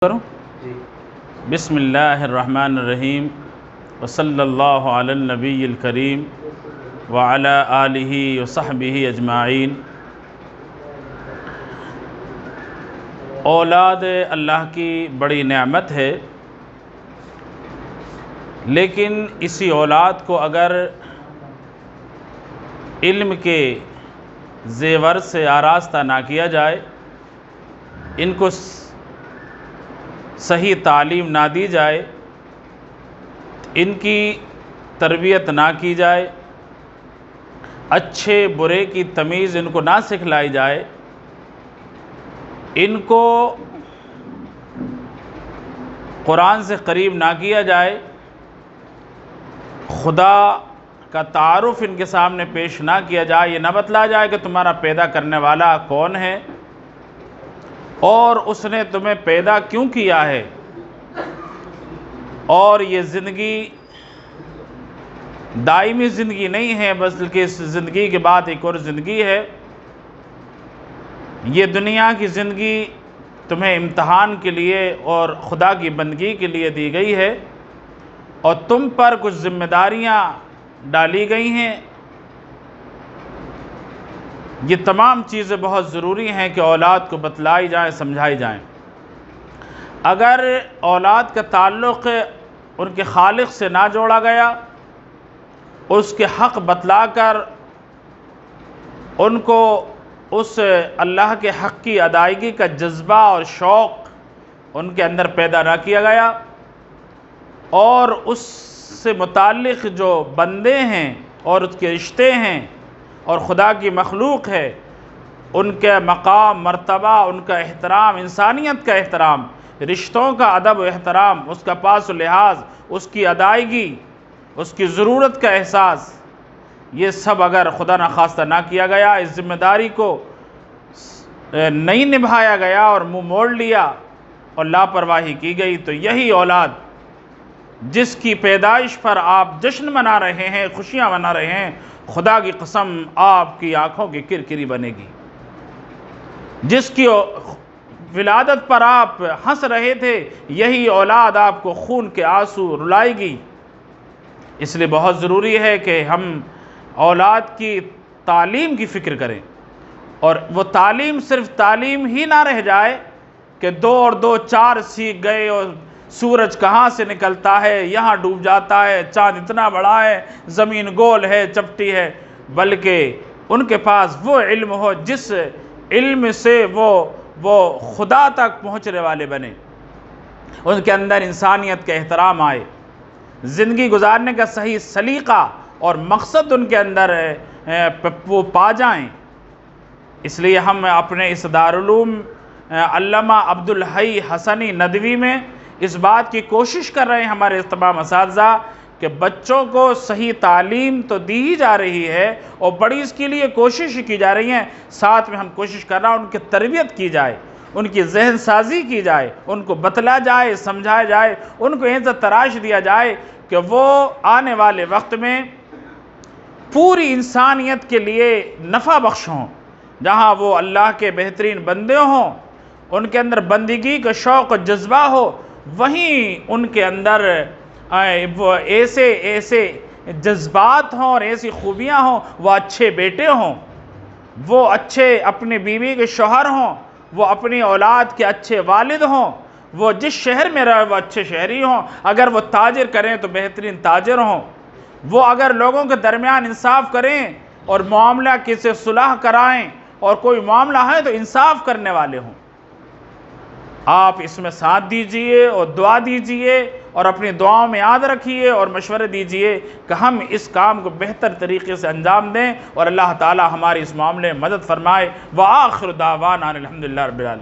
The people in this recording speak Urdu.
کروں بسم اللہ الرحمن الرحیم وصلی اللہ علی النبی الکریم وعلی آلہ وصحبہ اجمعین۔ اولاد اللہ کی بڑی نعمت ہے، لیکن اسی اولاد کو اگر علم کے زیور سے آراستہ نہ کیا جائے، ان کو صحیح تعلیم نہ دی جائے، ان کی تربیت نہ کی جائے، اچھے برے کی تمیز ان کو نہ سکھلائی جائے، ان کو قرآن سے قریب نہ کیا جائے، خدا کا تعارف ان کے سامنے پیش نہ کیا جائے، یہ نہ بتلایا جائے کہ تمہارا پیدا کرنے والا کون ہے اور اس نے تمہیں پیدا کیوں کیا ہے، اور یہ زندگی دائمی زندگی نہیں ہے بلکہ اس زندگی کے بعد ایک اور زندگی ہے۔ یہ دنیا کی زندگی تمہیں امتحان کے لیے اور خدا کی بندگی کے لیے دی گئی ہے، اور تم پر کچھ ذمہ داریاں ڈالی گئی ہیں۔ یہ تمام چیزیں بہت ضروری ہیں کہ اولاد کو بتلائی جائیں، سمجھائی جائیں۔ اگر اولاد کا تعلق ان کے خالق سے نہ جوڑا گیا، اس کے حق بتلا کر ان کو اس اللہ کے حق کی ادائیگی کا جذبہ اور شوق ان کے اندر پیدا نہ کیا گیا، اور اس سے متعلق جو بندے ہیں اور اس کے رشتے ہیں اور خدا کی مخلوق ہے، ان کے مقام مرتبہ، ان کا احترام، انسانیت کا احترام، رشتوں کا ادب و احترام، اس کا پاس و لحاظ، اس کی ادائیگی، اس کی ضرورت کا احساس، یہ سب اگر خدا نخواستہ نہ کیا گیا، اس ذمہ داری کو نہیں نبھایا گیا اور منہ موڑ لیا اور لاپرواہی کی گئی، تو یہی اولاد جس کی پیدائش پر آپ جشن منا رہے ہیں، خوشیاں منا رہے ہیں، خدا کی قسم آپ کی آنکھوں کی کرکری بنے گی۔ جس کی ولادت پر آپ ہنس رہے تھے، یہی اولاد آپ کو خون کے آنسو رلائے گی۔ اس لیے بہت ضروری ہے کہ ہم اولاد کی تعلیم کی فکر کریں، اور وہ تعلیم صرف تعلیم ہی نہ رہ جائے کہ 2 اور 2 4 سیکھ گئے اور سورج کہاں سے نکلتا ہے، یہاں ڈوب جاتا ہے، چاند اتنا بڑا ہے، زمین گول ہے، چپٹی ہے، بلکہ ان کے پاس وہ علم ہو جس علم سے وہ خدا تک پہنچنے والے بنے، ان کے اندر انسانیت کا احترام آئے، زندگی گزارنے کا صحیح سلیقہ اور مقصد ان کے اندر وہ پا جائیں۔ اس لیے ہم اپنے اس دارالعلوم علامہ عبدالحی حسنی ندوی میں اس بات کی کوشش کر رہے ہیں ہمارے تمام اساتذہ کہ بچوں کو صحیح تعلیم تو دی ہی جا رہی ہے اور بڑی اس کے لیے کوشش کی جا رہی ہیں، ساتھ میں ہم کوشش کر رہے ہیں ان کی تربیت کی جائے، ان کی ذہن سازی کی جائے، ان کو بتلا جائے، سمجھایا جائے، ان کو ایسا تراش دیا جائے کہ وہ آنے والے وقت میں پوری انسانیت کے لیے نفع بخش ہوں۔ جہاں وہ اللہ کے بہترین بندے ہوں، ان کے اندر بندگی کا شوق و جذبہ ہو، وہیں ان کے اندر وہ ایسے جذبات ہوں اور ایسی خوبیاں ہوں، وہ اچھے بیٹے ہوں، وہ اچھے اپنی بیوی کے شوہر ہوں، وہ اپنی اولاد کے اچھے والد ہوں، وہ جس شہر میں رہے وہ اچھے شہری ہوں، اگر وہ تاجر کریں تو بہترین تاجر ہوں، وہ اگر لوگوں کے درمیان انصاف کریں اور معاملہ کسی صلح کرائیں اور کوئی معاملہ ہے تو انصاف کرنے والے ہوں۔ آپ اس میں ساتھ دیجئے اور دعا دیجئے اور اپنی دعاؤں میں یاد رکھیے اور مشورے دیجئے کہ ہم اس کام کو بہتر طریقے سے انجام دیں، اور اللہ تعالی ہماری اس معاملے میں مدد فرمائے۔ وآخر دعوانا الحمدللہ رب العالمین۔